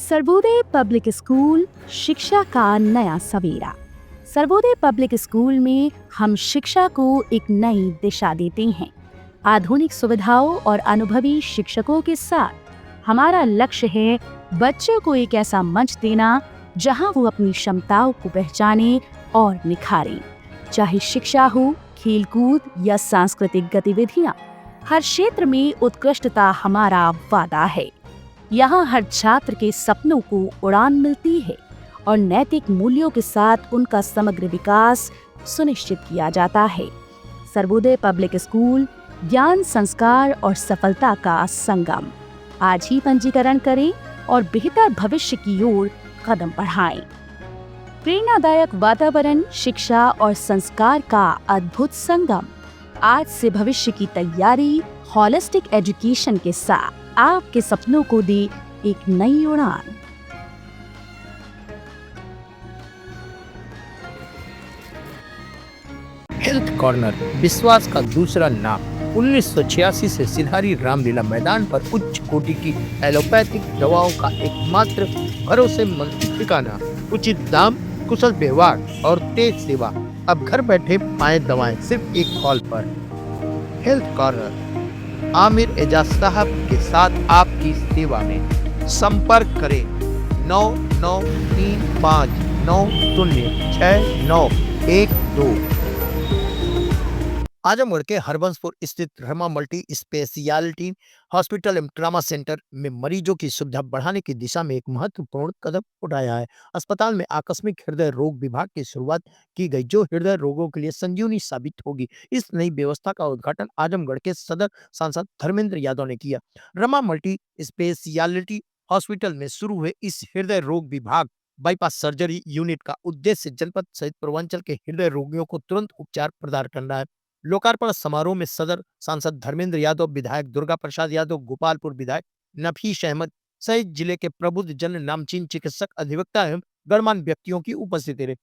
Sarvodaya public school शिक्षा का नया सवेरा। सर्वोदय पब्लिक स्कूल में हम शिक्षा को एक नई दिशा देते हैं। आधुनिक सुविधाओं और अनुभवी शिक्षकों के साथ हमारा लक्ष्य है बच्चों को एक ऐसा मंच देना जहां वो अपनी क्षमताओं को पहचाने और निखारें। चाहे शिक्षा हो, खेलकूद या सांस्कृतिक गतिविधियां, हर क्षेत्र में उत्कृष्टता हमारा वादा है। यहाँ हर छात्र के सपनों को उड़ान मिलती है और नैतिक मूल्यों के साथ उनका समग्र विकास सुनिश्चित किया जाता है। सर्वोदय पब्लिक स्कूल ज्ञान, संस्कार और सफलता का संगम। आज ही पंजीकरण करें और बेहतर भविष्य की ओर कदम बढ़ाएं। प्रेरणादायक वातावरण, शिक्षा और संस्कार का अद्भुत संगम। आज से भविष्य की तैयारी होलिस्टिक एजुकेशन के साथ आपके सपनों को दे एक नई उड़ान। हेल्थ कॉर्नर विश्वास का दूसरा नाम। 1986 से सिधारी रामलीला मैदान पर उच्च कोटि की एलोपैथिक दवाओं का एकमात्र भरोसेमंद ठिकाना। उचित दाम, कुशल व्यवहार और तेज सेवा। अब घर बैठे पाएं दवाएं सिर्फ एक कॉल पर। हेल्थ कॉर्नर आमिर एजाज साहब के साथ आपकी सेवा में। संपर्क करें 9935906912। आजमगढ़ के हरबंसपुर स्थित रमा मल्टी स्पेशलिटी हॉस्पिटल एवं ट्रामा सेंटर में मरीजों की सुविधा बढ़ाने की दिशा में एक महत्वपूर्ण कदम उठाया है। अस्पताल में आकस्मिक हृदय रोग विभाग की शुरुआत की गई, जो हृदय रोगों के लिए संजीवनी साबित होगी। इस नई व्यवस्था का उद्घाटन आजमगढ़ के सदर सांसद धर्मेंद्र यादव ने किया। रमा मल्टी स्पेशलिटी हॉस्पिटल में शुरू हुए इस हृदय रोग विभाग बाईपास सर्जरी यूनिट का उद्देश्य जनपद सहित पूर्वांचल के हृदय रोगियों को तुरंत उपचार प्रदान करना है। लोकार्पण समारोह में सदर सांसद धर्मेंद्र यादव, विधायक दुर्गा प्रसाद यादव, गोपालपुर विधायक नफीस अहमद सहित जिले के प्रबुद्ध जन, नामचीन चिकित्सक, अधिवक्ता एवं गणमान्य व्यक्तियों की उपस्थिति रही।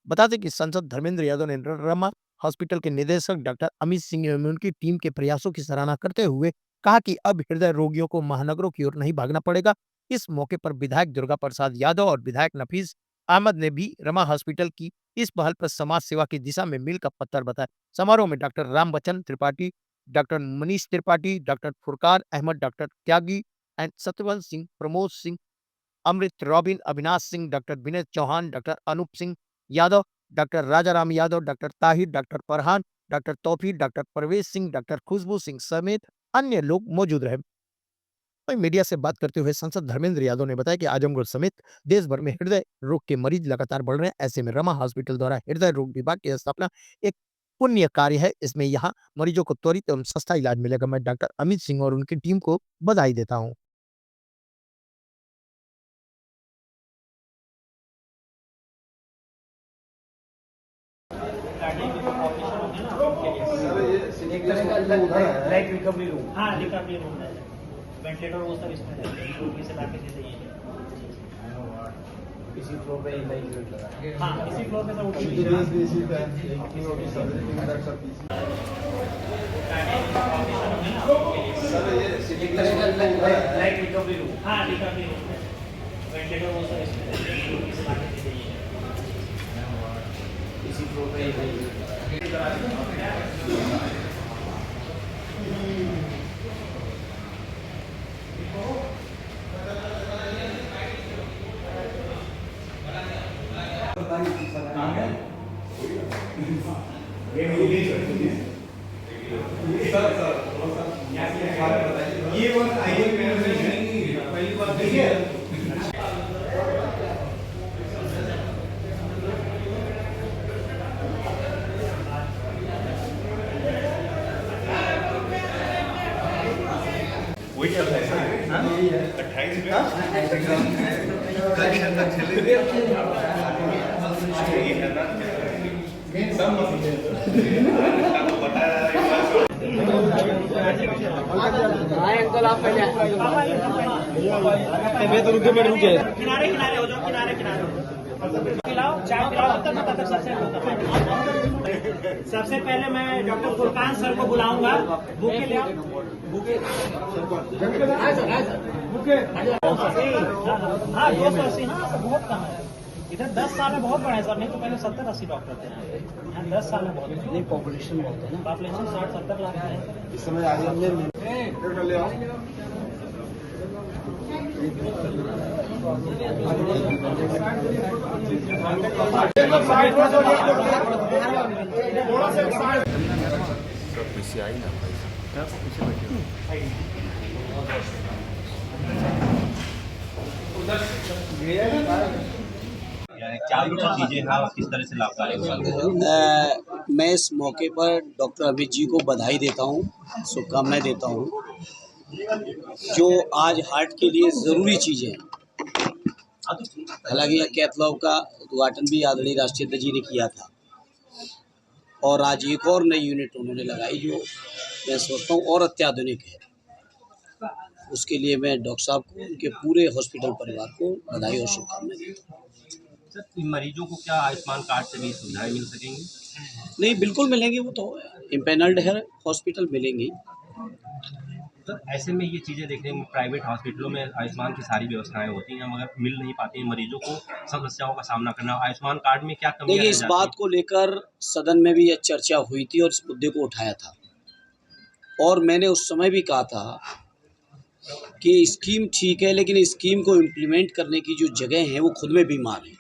बता दें कि सांसद धर्मेंद्र यादव ने रमा हॉस्पिटल के निदेशक डॉक्टर अमित सिंह एवं उनकी टीम के प्रयासों की सराहना करते हुए कहा कि अब हृदय रोगियों को महानगरों की ओर नहीं भागना पड़ेगा। इस मौके पर विधायक दुर्गा प्रसाद यादव और विधायक नफीस अहमद ने भी रमा हॉस्पिटल की इस पहल पर समाज सेवा की दिशा में मील का पत्थर बताया। समारोह में doctor Rambachan Tripathi, doctor Manish Tripathi, doctor Furqan Ahmed, doctor Tyagi and Satyavant Singh, Pramod Singh, Amrit Robin, Avinash Singh, doctor Vinay Chauhan, doctor Anoop Singh Yadav, doctor Rajaram Yadav, doctor Tahir, doctor Farhan, doctor Taufiq, doctor Parvez Singh, doctor Khushboo Singh समेत अन्य लोग मौजूद रहे। मीडिया से बात करते हुए सांसद धर्मेंद्र यादव ने बताया कि आजमगढ़ समेत देश भर में हृदय रोग के मरीज लगातार बढ़ रहे हैं। ऐसे में रमा हॉस्पिटल द्वारा हृदय रोग विभाग की स्थापना एक पुण्य कार्य है। इसमें यहाँ मरीजों को त्वरित एवं सस्ता इलाज मिलेगा। मैं डॉक्टर अमित सिंह और उनकी टीम को बधाई देता हूँ। रिकवरी रूम, हाँ रिकवरी रूम है, वेंटिलेटर वो सब इसमें है, से लाके देते हैं। इसी फ्लोर पे ही यूनिट लगा है। हाँ इसी फ्लोर पे सब उठी हुई है। सर ये लाइट रिकवरी रूम, हाँ रिकवरी रूम है, वेंटिलेटर वो सब इसमें है, से लाके देते हैं। इसी फ्लोर पे ही यूनिट लगा है। ये बात आइए पहली बात देखिए। वही चल रहा है सर, 28 में कल तक चले सब अंकल आप पहले किनारे किनारे हो जाओ, किनारे किनारे पिलाओ, चाय पिलाओ, तब तक सबसे पहले मैं डॉक्टर फुरकान सर को बुलाऊंगा। बुके ले आओ, बुके हाँ 280, हाँ सर बहुत कम है इधर। 10 साल में बहुत बड़ा है सर, नहीं तो पहले 70-80 डॉक्टर थे यहाँ 10 साल में बहुत नहीं। पॉपुलेशन बहुत है ना, पॉपुलेशन 60-70 लाख है इस समय। क्या चीजें हैं और किस तरह से लाभकारी होगा? मैं इस मौके पर डॉक्टर अमित जी को बधाई देता हूँ, शुभकामनाएं देता हूँ। जो आज हार्ट के लिए ज़रूरी चीज़ें हैं, हालांकि यह कैथलैब का उद्घाटन भी आदरणीय राष्ट्रीय अध्यक्ष जी ने किया था और आज एक और नई यूनिट उन्होंने लगाई जो मैं सोचता हूँ और अत्याधुनिक है। उसके लिए मैं डॉक्टर साहब को, उनके पूरे हॉस्पिटल परिवार को बधाई और शुभकामनाएं देता हूँ। सर, इन मरीजों को क्या आयुष्मान कार्ड से भी सुविधाएं मिल सकेंगी? नहीं, बिल्कुल मिलेंगे, वो तो इम्पेनल्ड है हॉस्पिटल, मिलेंगी। सर, ऐसे में ये चीज़ें देखने में प्राइवेट हॉस्पिटलों में आयुष्मान की सारी व्यवस्थाएं होती हैं मगर मिल नहीं पाती हैं, मरीजों को समस्याओं का सामना करना। आयुष्मान कार्ड में क्या कमी? देखिए, इस बात को लेकर सदन में भी यह चर्चा हुई थी और इस मुद्दे को उठाया था और मैंने उस समय भी कहा था कि स्कीम ठीक है, लेकिन स्कीम को इम्प्लीमेंट करने की जो जगह है वो खुद में बीमार है।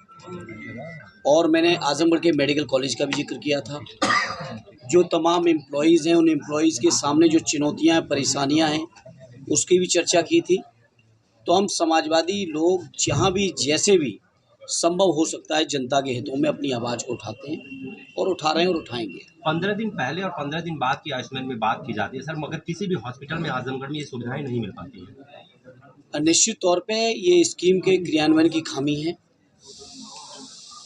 और मैंने आजमगढ़ के मेडिकल कॉलेज का भी जिक्र किया था। जो तमाम एम्प्लॉयज़ हैं, उन एम्प्लॉयज़ के सामने जो चुनौतियां हैं, परेशानियां हैं, उसकी भी चर्चा की थी। तो हम समाजवादी लोग जहां भी जैसे भी संभव हो सकता है जनता के हितों में अपनी आवाज़ को उठाते हैं और उठा रहे हैं और उठाएंगे। 15 दिन पहले और 15 दिन बाद की आयुष्मान में बात की जाती है सर, मगर किसी भी हॉस्पिटल में आजमगढ़ में ये सुविधाएं नहीं मिल पाती हैं। निश्चित तौर पे ये स्कीम के क्रियान्वयन की खामी है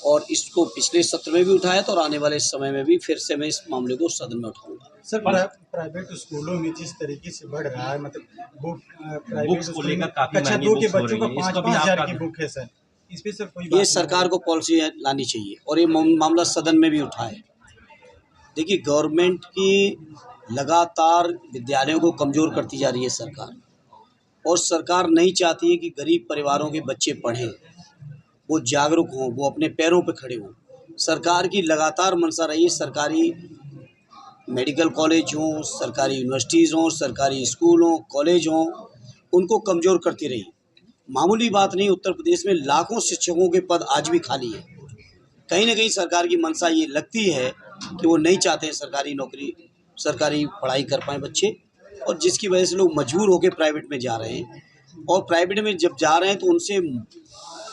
और इसको पिछले सत्र में भी उठाया था और आने वाले समय में भी फिर से मैं इस मामले को सदन में उठाऊंगा। सर, प्राइवेट स्कूलों में जिस तरीके से बढ़ रहा है, मतलब बुक प्राइवेट बुक्स को लेकर काफी कक्षा महंगी 2 के बुक्स हो बच्चों को रही हैं। 5-5 हज़ार की बुक है सर, इस पे सर कोई बात ये सरकार को पॉलिसी लानी चाहिए और ये मामला सदन में भी उठाए। देखिए, गवर्नमेंट की लगातार विद्यालयों को कमज़ोर करती जा रही है सरकार, और सरकार नहीं चाहती है कि गरीब परिवारों के बच्चे पढ़ें, वो जागरूक हों, वो अपने पैरों पर खड़े हों। सरकार की लगातार मंशा रही है सरकारी मेडिकल कॉलेज हों, सरकारी यूनिवर्सिटीज़ हों, सरकारी स्कूल हों, कॉलेज हों, उनको कमज़ोर करती रही। मामूली बात नहीं, उत्तर प्रदेश में लाखों शिक्षकों के पद आज भी खाली हैं। कहीं ना कहीं सरकार की मंशा ये लगती है कि वो नहीं चाहते हैं सरकारी नौकरी, सरकारी पढ़ाई कर पाएँ बच्चे, और जिसकी वजह से लोग मजबूर होकर प्राइवेट में जा रहे हैं। और प्राइवेट में जब जा रहे हैं तो उनसे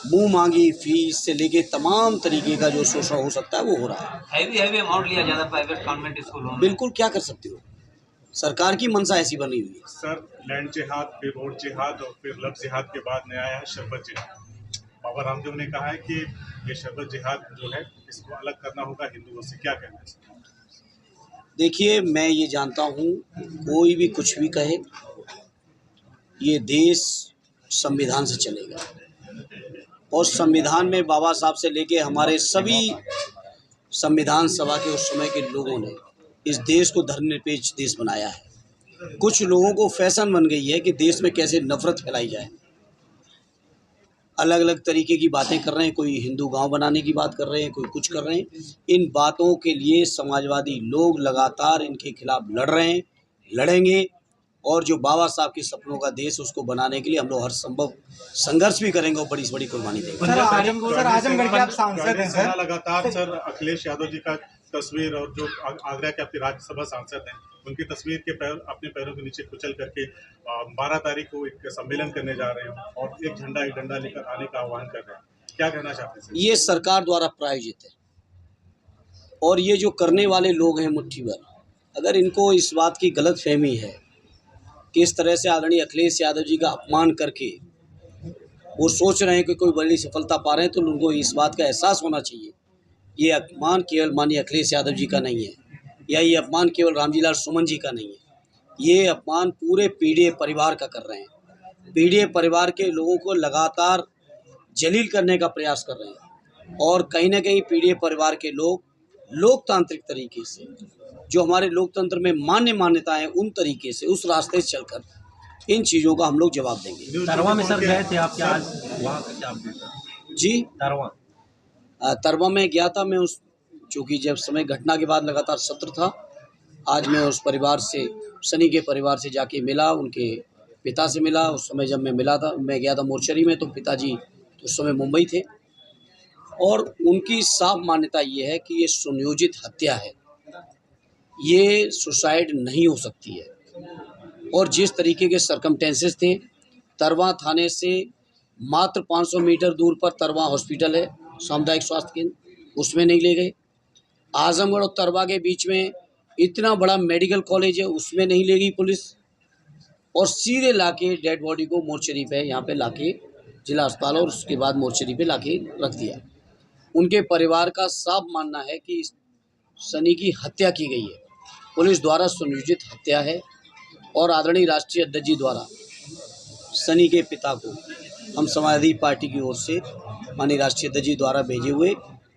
मुंह मांगी फीस से लेके तमाम तरीके का जो शोषण हो सकता है वो हो रहा है। हैवी अमाउंट लिया जाता है प्राइवेट कॉन्वेंट स्कूलों में। बिल्कुल, क्या कर सकते हो, सरकार की मंशा ऐसी बनी हुई है। सर, लैंड जिहाद, फिर रोड जिहाद और फिर लव जिहाद के बाद नया आया है शरबत जिहाद। बाबा रामदेव ने कहा है कि ये शरबत जिहाद जो है इसको अलग करना होगा हिंदुओं से, क्या कहना है सर? देखिए, मैं ये जानता हूँ, कोई भी कुछ भी कहे, ये देश संविधान से चलेगा और संविधान में बाबा साहब से लेके हमारे सभी संविधान सभा के उस समय के लोगों ने इस देश को धर्मनिरपेक्ष देश बनाया है। कुछ लोगों को फैशन बन गई है कि देश में कैसे नफरत फैलाई जाए, अलग अलग तरीके की बातें कर रहे हैं, कोई हिंदू गांव बनाने की बात कर रहे हैं, कोई कुछ कर रहे हैं। इन बातों के लिए समाजवादी लोग लगातार इनके खिलाफ लड़ रहे हैं, लड़ेंगे, और जो बाबा साहब के सपनों का देश उसको बनाने के लिए हम लोग हर संभव संघर्ष भी करेंगे और बड़ी से बड़ी कुर्बानी देंगे। सर, आजमगढ़ के आप सांसद हैं सर। लगातार सर अखिलेश यादव जी का तस्वीर और जो आगरा के आपके राज्यसभा सांसद हैं उनकी तस्वीर के अपने पैरों के नीचे कुचल करके 12 तारीख को एक सम्मेलन करने जा रहे हैं और एक झंडा एक डंडा लेकर आने का आह्वान कर रहे हैं, क्या कहना चाहते हैं सर? ये सरकार द्वारा प्रायोजित है और ये जो करने वाले लोग हैं मुट्ठी भर, अगर इनको इस बात की गलत फहमी है कि इस तरह से आदरणीय अखिलेश यादव जी का अपमान करके वो सोच रहे हैं कि कोई बड़ी सफलता पा रहे हैं, तो उनको इस बात का एहसास होना चाहिए ये अपमान केवल माननीय अखिलेश यादव जी का नहीं है, या ये अपमान केवल रामजीलाल सुमन जी का नहीं है, ये अपमान पूरे पीढ़ी परिवार का कर रहे हैं। पीढ़ी परिवार के लोगों को लगातार जलील करने का प्रयास कर रहे हैं और कहीं ना कहीं पीढ़ी परिवार के लोग लोकतांत्रिक तरीके से, जो हमारे लोकतंत्र में मान्यताएं, उन तरीके से, उस रास्ते से चलकर इन चीज़ों का हम लोग जवाब देंगे। तरवा में सर गए थे आप क्या आज वहाँ का क्या अपडेट है? जी, तरवा में गया था मैं, उस चूँकि जब समय घटना के बाद लगातार सत्र था, आज मैं उस परिवार से, सनी के परिवार से जाके मिला, उनके पिता से मिला। उस समय जब मैं मिला था, मैं गया था मोर्चरी में, तो पिताजी उस समय मुंबई थे और उनकी साफ मान्यता ये है कि ये सुनियोजित हत्या है, ये सुसाइड नहीं हो सकती है। और जिस तरीके के सर्कमटेंसेस थे, तरवा थाने से मात्र 500 मीटर दूर पर तरवा हॉस्पिटल है, सामुदायिक स्वास्थ्य केंद्र, उसमें नहीं ले गए। आजमगढ़ और तरवा के बीच में इतना बड़ा मेडिकल कॉलेज है, उसमें नहीं ले गई पुलिस, और सीधे लाके डेड बॉडी को मोर्चरी पे यहाँ पे लाके जिला अस्पताल और उसके बाद मोर्चरी पे लाके रख दिया। उनके परिवार का साफ मानना है कि सनी की हत्या की गई है, पुलिस द्वारा सुनियोजित हत्या है। और आदरणीय राष्ट्रीय अध्यक्ष जी द्वारा सनी के पिता को हम समाजवादी पार्टी की ओर से माननीय राष्ट्रीय अध्यक्ष जी द्वारा भेजे हुए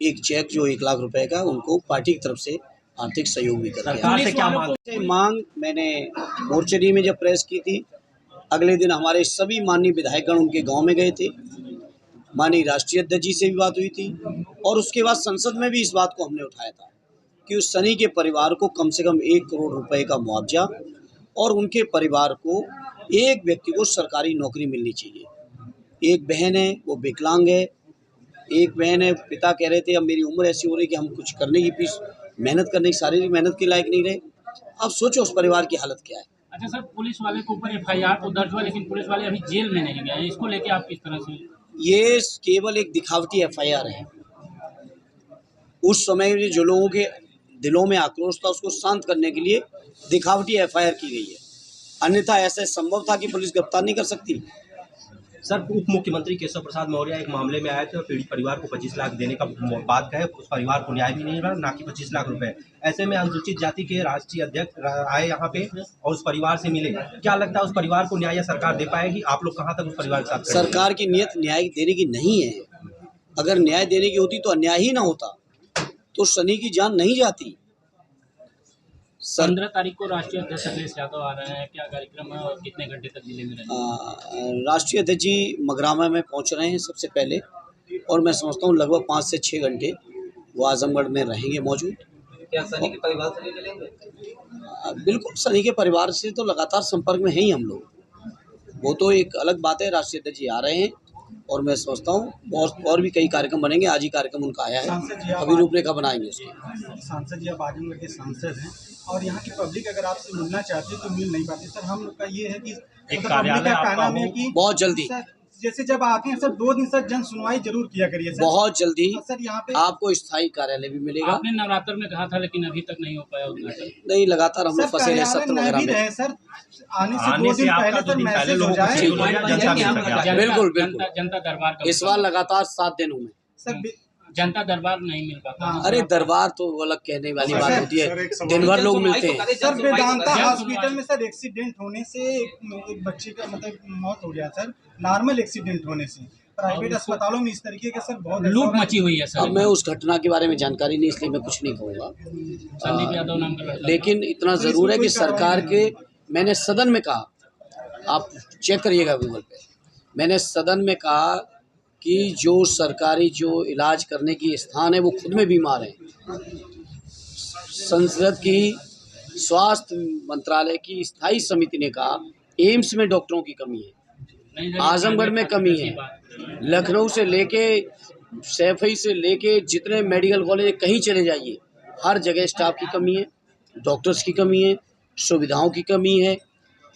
एक चेक जो 1 लाख रुपए का, उनको पार्टी की तरफ से आर्थिक सहयोग भी कर दिया। मांग मैंने मोर्चरी में जब प्रेस की थी, अगले दिन हमारे सभी माननीय विधायकगण उनके गांव में गए थे, माननीय राष्ट्रीय अध्यक्ष जी से भी बात हुई थी, और उसके बाद संसद में भी इस बात को हमने उठाया था कि उस सनी के परिवार को कम से कम 1 करोड़ रुपए का मुआवजा और उनके परिवार को एक व्यक्ति को सरकारी नौकरी मिलनी चाहिए। एक बहन है, वो विकलांग है, एक बहन है, पिता कह रहे थे अब मेरी उम्र ऐसी हो रही कि हम कुछ करने की मेहनत करने की, शारीरिक मेहनत के लायक नहीं रहे। अब सोचो उस परिवार की हालत क्या है। अच्छा सर, पुलिस वाले के ऊपर FIR तो दर्ज हुआ, लेकिन पुलिस वाले अभी जेल में नहीं गए, इसको लेके आप किस तरह से? ये केवल एक दिखावटी FIR है। उस समय में जो लोगों के दिलों में आक्रोश था, उसको शांत करने के लिए दिखावटी FIR की गई है, अन्यथा ऐसा संभव था कि पुलिस गिरफ्तार नहीं कर सकती। सर, उप मुख्यमंत्री केशव प्रसाद मौर्य एक मामले में आए थे और पीड़ित परिवार को 25 लाख देने का बात कहे, उस परिवार को न्याय भी नहीं मिला, ना कि 25 लाख रुपए। ऐसे में अनुसूचित जाति के राष्ट्रीय अध्यक्ष आए यहाँ पे और उस परिवार से मिले, क्या लगता है उस परिवार को न्याय या सरकार दे पाएगी? आप लोग कहाँ तक उस परिवार के साथ? सरकार की नीयत न्याय देने की नहीं है। अगर न्याय देने की होती तो अन्याय ही ना होता, तो सनी की जान नहीं जाती। 15 तारीख को राष्ट्रीय अध्यक्ष अखिलेश यादव आ रहे हैं, क्या कार्यक्रम है और कितने घंटे तक जिले में रहेंगे? राष्ट्रीय अध्यक्ष जी मगरामा में पहुंच रहे हैं सबसे पहले, और मैं समझता हूं लगभग 5 से 6 घंटे वो आजमगढ़ में रहेंगे मौजूद। क्या सनी के परिवार से मिलेंगे? बिल्कुल, सनी के परिवार से तो लगातार संपर्क में हैं ही हम लोग, वो तो एक अलग बात है। राष्ट्रीय अध्यक्ष जी आ रहे हैं और मैं समझता हूँ बहुत और भी कई कार्यक्रम बनेंगे। आज ही कार्यक्रम उनका आया है, अभी रूपरेखा बनाएंगे उसकी। सांसद जी आप आजमगढ़ के सांसद हैं और यहाँ की पब्लिक अगर आपसे मिलना चाहती है तो मिल नहीं पाती। सर हम लोग का ये है कि एक कार्यालय का कहना है कि बहुत जल्दी, जैसे जब आते हैं सर 2 दिन सर जन सुनवाई जरूर किया करिए सर। बहुत जल्दी सर यहाँ पे आपको स्थायी कार्यालय भी मिलेगा। आपने नवरात्र में कहा था, लेकिन अभी तक नहीं हो पाया उद्घाटन। नहीं, लगातार हम लोग फंसे रहे सत्र वगैरह में। सर आने से 2 दिन पहले सर मैसेज हो जाए। बिल्कुल बिल्कुल, जनता दरबार इस बार लगातार 7 दिनों में सर जनता दरबार नहीं मिल पाता। अरे दरबार तो अलग कहने वाली बात होती है, दिन भर लोग मिलते हैं। सर वेदांता हॉस्पिटल में सर एक्सीडेंट होने से एक बच्चे का मतलब मौत हो गया सर, नॉर्मल एक्सीडेंट होने से। प्राइवेट अस्पतालों में इस तरीके का सर बहुत लूट मची हुई है सर। अब मैं उस घटना के बारे में जानकारी नहीं, इसलिए मैं कुछ नहीं कहूँगा। संदीप यादव नाम का लड़का। लेकिन इतना ज़रूर है कि सरकार के, मैंने सदन में कहा, आप चेक करिएगा गूगल पे, मैंने सदन में कहा कि जो सरकारी जो इलाज करने की स्थान है वो खुद में बीमार हैं। संसद की स्वास्थ्य मंत्रालय की स्थायी समिति ने कहा एम्स में डॉक्टरों की कमी है, आजमगढ़ में कमी है, लखनऊ से लेके सैफई से लेके जितने मेडिकल कॉलेज कहीं चले जाइए, हर जगह स्टाफ की कमी है, डॉक्टर्स की कमी है, सुविधाओं की कमी है,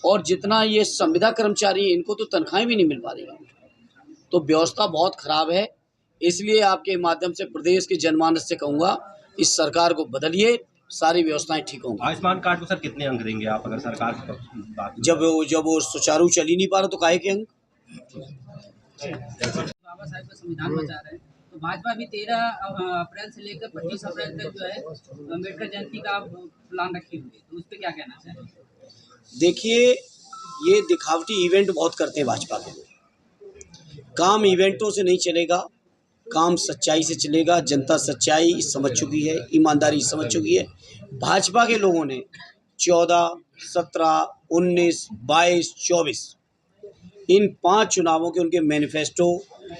और जितना ये संविदा कर्मचारी हैं इनको तो तनख्वाहें भी नहीं मिल पा रही हैं। तो व्यवस्था बहुत खराब है। इसलिए आपके माध्यम से प्रदेश के जनमानस से कहूँगा, इस सरकार को बदलिए, सारी व्यवस्थाएं ठीक होंगी। आयुष्मान कार्ड को सर कितने अंक देंगे आप अगर सरकार की बात? जब वो सुचारू चल ही नहीं पा रहा तो काहे के अंक? बाबा साहब का संविधान बचा रहे हैं, तो भाजपा भी 13 अप्रैल से लेकर 25 अप्रैल तक जो है अम्बेडकर जयंती का प्लान रखी हुई है, तो उस पर क्या कहना चाहिए? देखिए, ये दिखावटी इवेंट बहुत करते हैं भाजपा के लोग। काम इवेंटों से नहीं चलेगा, काम सच्चाई से चलेगा। जनता सच्चाई समझ चुकी है, ईमानदारी समझ चुकी है। भाजपा के लोगों ने 14, 17, 19, 22, 24 इन 5 चुनावों के उनके मैनिफेस्टो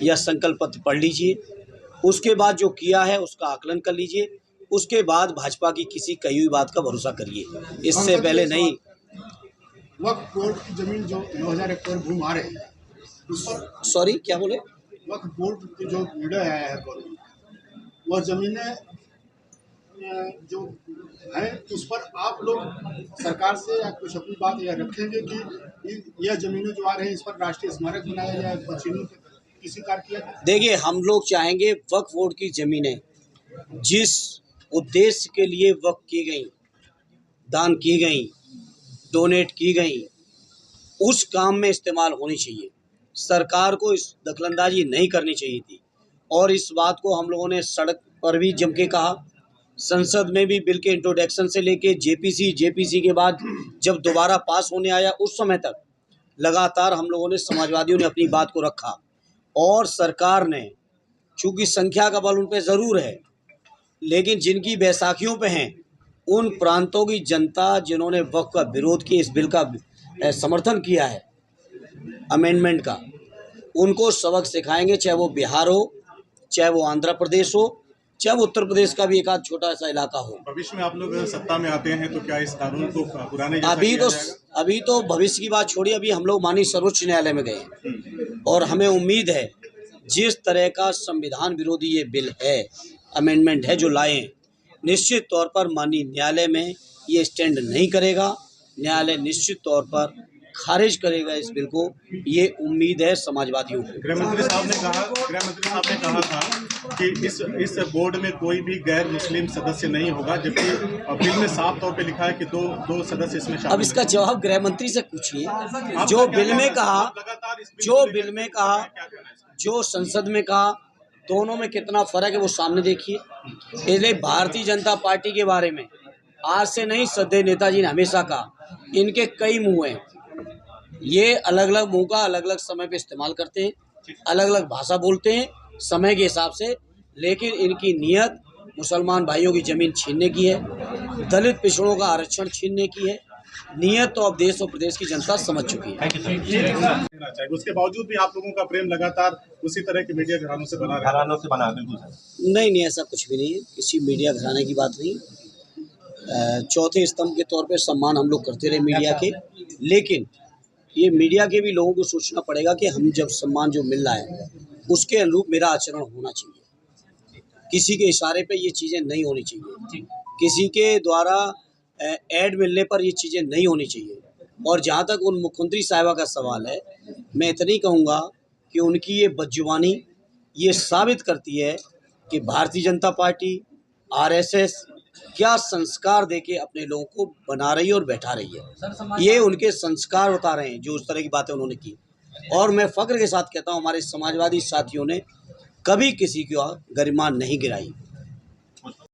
या संकल्प पत्र पढ़ लीजिए। उसके बाद जो किया है उसका आकलन कर लीजिए। उसके बाद भाजपा की किसी कही हुई बात का भरोसा करिए, इससे पहले नहीं। वक्फ बोर्ड की जमीन जो 9000 हेक्टेयर भूमि आ रही है उस पर, सॉरी क्या बोले? वक्फ बोर्ड की जो निर्णय आया है वह जमीनें जो हैं उस पर आप लोग सरकार से या कुछ अपनी बात यह रखेंगे कि यह जमीनें जो आ रही हैं इस पर राष्ट्रीय स्मारक बनाया जाए, बचीनों किसी कार्य किया जाए? देखिए, हम लोग चाहेंगे वक्फ बोर्ड की जमीनें जिस उद्देश्य के लिए वक्फ की गई, दान की गई, डोनेट की गई, उस काम में इस्तेमाल होनी चाहिए। सरकार को इस दखलंदाजी नहीं करनी चाहिए थी और इस बात को हम लोगों ने सड़क पर भी जम के कहा, संसद में भी बिल के इंट्रोडक्शन से लेके जेपीसी के बाद जब दोबारा पास होने आया उस समय तक लगातार हम लोगों ने, समाजवादियों ने अपनी बात को रखा और सरकार ने, चूँकि संख्या का बल उन पे ज़रूर है, लेकिन जिनकी बैसाखियों पे हैं उन प्रांतों की जनता जिन्होंने वक्फ का विरोध किया, इस बिल का समर्थन किया है अमेंडमेंट का, उनको सबक सिखाएंगे, चाहे वो बिहार हो, चाहे वो आंध्र प्रदेश हो, चाहे वो उत्तर प्रदेश का भी एक आध छोटा सा इलाका हो। भविष्य में आप लोग सत्ता में आते हैं तो क्या इस कानून को पुराने जैसा अभी तो भविष्य की बात छोड़िए, अभी हम लोग माननीय सर्वोच्च न्यायालय में गए हैं और हमें उम्मीद है जिस तरह का संविधान विरोधी ये बिल है, अमेंडमेंट है जो लाए हैं, निश्चित तौर पर माननीय न्यायालय में ये स्टैंड नहीं करेगा। न्यायालय निश्चित तौर पर खारिज करेगा इस बिल को, ये उम्मीद है समाजवादियों को। गृहमंत्री साहब ने कहा था कि इस बोर्ड में कोई भी गैर मुस्लिम सदस्य नहीं होगा, जबकि बिल में साफ तौर पे लिखा है कि दो सदस्य इसमें शामिल। अब इसका जवाब गृहमंत्री से पूछिए। जो बिल में कहा, जो संसद में कहा, दोनों में कितना फर्क है वो सामने देखिए। इसलिए भारतीय जनता पार्टी के बारे में आज से नहीं, श्रद्धेय नेताजी ने हमेशा कहा, इनके कई मुंह हैं, ये अलग अलग मुंह का अलग अलग समय पे इस्तेमाल करते हैं, अलग अलग भाषा बोलते हैं समय के हिसाब से, लेकिन इनकी नीयत मुसलमान भाइयों की ज़मीन छीनने की है, दलित पिछड़ों का आरक्षण छीनने की है। नीयत तो अब देश और प्रदेश की जनता समझ चुकी है। उसके बावजूद भी आप लोगों का प्रेम लगातार उसी तरह के मीडिया घरानों से बना रहा है। नहीं, ऐसा कुछ भी नहीं है, किसी मीडिया घराने की बात नहीं। चौथे स्तंभ के तौर पे सम्मान हम लोग करते रहे मीडिया के, लेकिन ये मीडिया के भी लोगों को सोचना पड़ेगा कि हम जब सम्मान जो मिल रहा है उसके अनुरूप मेरा आचरण होना चाहिए। किसी के इशारे पे ये चीज़ें नहीं होनी चाहिए, किसी के द्वारा ऐड मिलने पर ये चीज़ें नहीं होनी चाहिए। और जहाँ तक उन मुख्यमंत्री साहिबा का सवाल है, मैं इतनी कहूँगा कि उनकी ये बदजुबानी ये साबित करती है कि भारतीय जनता पार्टी, आरएसएस क्या संस्कार देके अपने लोगों को बना रही है और बैठा रही है। ये उनके संस्कार बता रहे हैं जो उस तरह की बातें उन्होंने की। और मैं फख्र के साथ कहता हूँ, हमारे समाजवादी साथियों ने कभी किसी की गरिमा नहीं गिराई।